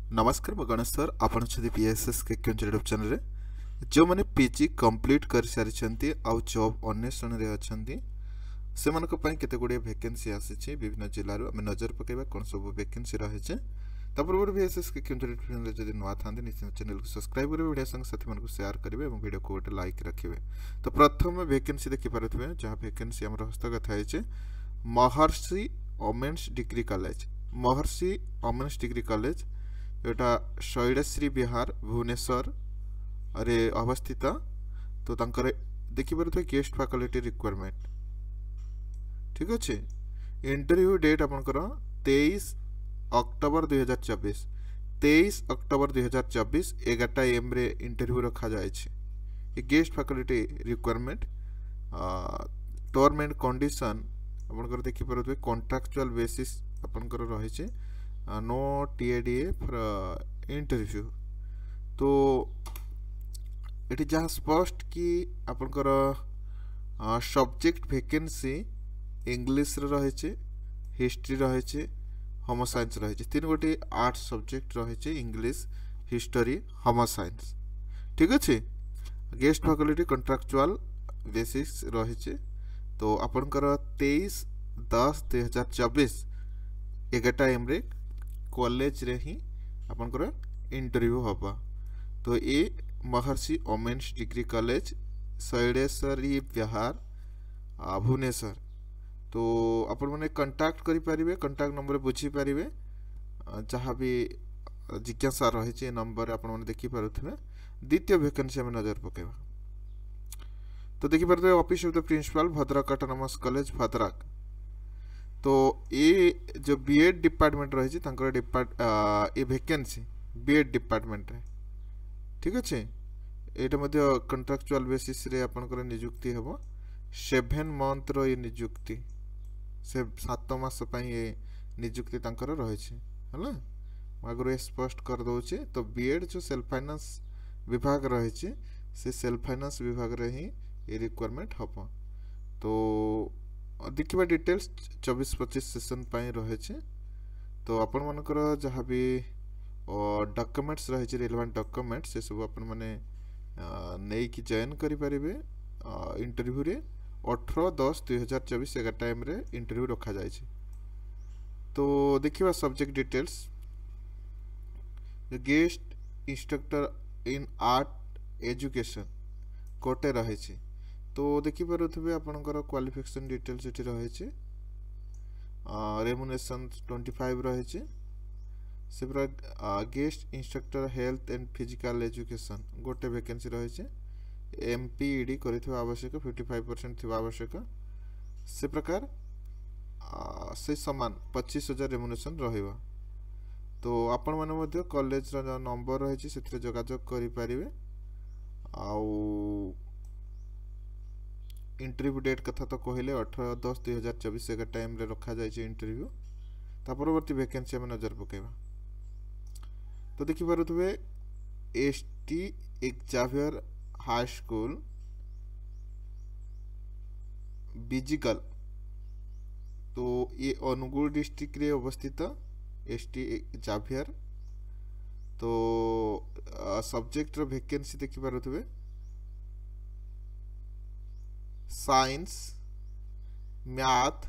नमस्कार मैं गणेश सर आपण पीएसएस के यूट्यूब चैनल जो मैंने पीजी कंप्लीट कर सारी आउ जॉब अन्वेषण में अच्छा से केते गुड़े वैकेंसी आसी विभिन्न जिलूर आम नजर पकेबा कौन सब वैकेंसी रही पूर्व बीएसएस के यूट्यूब चैनल जब नुआ था निश्चित चैनल को सब्सक्राइब करेंगे वीडियो संग साथी मानक शेयर करेंगे और वीडियो को गोटे लाइक रखिए। तो प्रथम वैकेंसी देखिपे जहाँ वैकेंसी आम हस्तगत है महर्षि वोमेन्स डिग्री कॉलेज महर्षि वोमेन्स डिग्री कॉलेज जोटा शैलश्री विहार भुवनेश्वर रे अवस्थित। तो तंकर देखिपे गेस्ट फैकल्टी रिक्वायरमेंट ठीक अच्छे। इंटरव्यू डेट आपंकर 23 अक्टोबर 2024 23 अक्टोबर 2024 11 AM रे इंटरव्यू रखा जाए। Guest faculty requirement term and condition आपंकर देखिपे कॉन्ट्रैक्चुअल बेसिस आपंकर रही नो टीएडीए फॉर इंटरव्यू। तो ये जहाँ स्पष्ट कि आपंकर सब्जेक्ट वैकेंसी इंग्लिश रही हिस्ट्री रही होम साइंस रही तीन गोटे आर्ट्स सब्जेक्ट रही इंग्लिश हिस्टरी होम साइंस ठीक अच्छे। गेस्ट फैकल्टी कॉन्ट्रैक्चुअल बेसिस रही। तो आपंकर 23/10/2024 11 AM रे कॉलेज रे ही आपंकर इंटरव्यू हवा। तो ये महर्षि वोमेन्स डिग्री कॉलेज शैलेश्वरी विहार भुवनेश्वर। तो आपण मैंने कंटाक्ट करें कंटाक्ट नंबर बुझी पारे जहाँ भी जिज्ञासा रही नंबर आपण मैंने देखिपे। द्वितीय वैकेंसी आम नजर पकेबा तो देखिपे office of the principal Bhadrak autonomous college Bhadrak. तो ये जो बीएड डिपार्टमेंट रही ये वैकेंसी बीएड डिपार्टमेंट रे ठीक अच्छे। यहाँ कंट्राक्चुअल बेसिस रे आपनकर नियुक्ति हम 7 मंथ रो ये नियुक्ति से 7 मास ये नियुक्ति तांकर रही है आगु स्पष्ट कर दूचे। तो बीएड जो सेल्फ फाइनेंस विभाग रही से सेल्फ फाइनेंस विभाग रे ही ये रिक्वायरमेंट हम। तो देखिए डिटेल्स 24-25 सेशन रही। तो आपण मानकर जहाँ भी डॉक्यूमेंट्स रही रिलेवेंट डॉक्यूमेंट्स से सब आपण माने नहीं कि जॉइन करें इंटरव्यू रे 18/10/2024 11 AM रे इंटरव्यू रखा जाए। तो देखिए सब्जेक्ट डिटेल्स गेस्ट इंस्ट्रक्टर इन आर्ट एजुकेशन कोटे रही। तो देखिपे आपंकर क्वालिफिकेशन डिटेल्स ये रही रेमुनेशन 25 रही से पूरा guest instructor health and physical education गोटे वैकेंसी रही एमपीईडी करिथिबा आवश्यक 55% थिबा आवश्यक से प्रकार से समान 25,000 रेमुनेशन रहिबा। तो आपण माने कॉलेज रा नंबर रही से जोगाजोग करि परिबे। आउ इंटरव्यू डेट कथा तो कहले 18/10/2024 11 AM रे रखा जाए इंटरव्यू। परवर्ती वैकेंसी आम नजर पकेबा तो देखिपे ST Xavier high school Bijigal. तो ये अनुगुल डिस्ट्रिक्ट रे अवस्थित एसटी एक्जावियर। तो सब्जेक्ट वैकेंसी देखिपे science math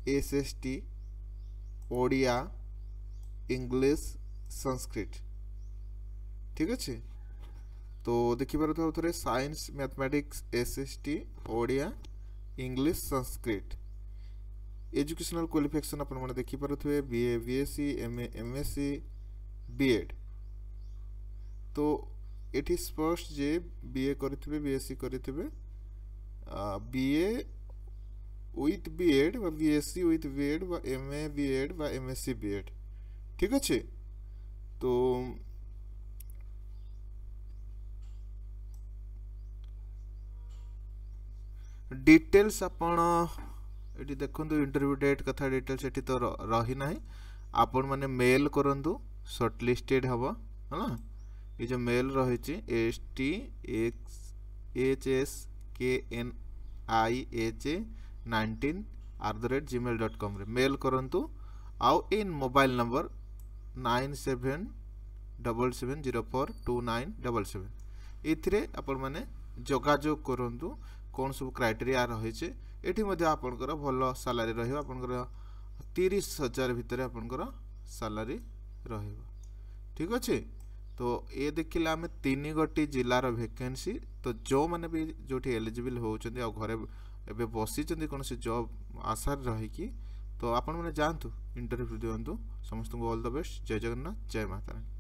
SST Odia English Sanskrit ठीक अच्छे। तो देखिपे थे science mathematics SST Odia English Sanskrit. Educational qualification आपण माने देखिपे BA BSc MA MSc BEd. तो ये स्पष्ट जे बीए करिथिबे बीएससी करिथिबे बीए विथ बीएड व बीएससी विथ बीएड व एमए बीएड व एमएससी बीएड ठीक अच्छे। तो डिटेल्स आपण ये देखो इंटरव्यू डेट कथा डिटेल्स ये तो रही ना आपण माने मेल करंतु शॉर्टलिस्टेड हम है ये जो मेल रही STHSKNIHA19@gmail.com रे मेल करंतु। आउ इन मोबाइल नंबर 9777042977 ଏଥିରେ ଆପଣ ମାନେ ଯୋଗାଯୋଗ କରନ୍ତୁ कौन सब क्राइटेरिया रही है ये आपंकर भल सालारी रहा 30,000 भितर आपंकर सालारी ठीक अच्छे। तो ये देखिले आम 3 गोटी जिलार वैकेंसी तो जो मैंने भी जो एलिजिबल होती घरे एवं बसी कौन से जॉब आशार रही तो आपण मैंने जातु इंटरव्यू दिंतु समस्त को ऑल द बेस्ट। जय जगन्नाथ जय माता रानी।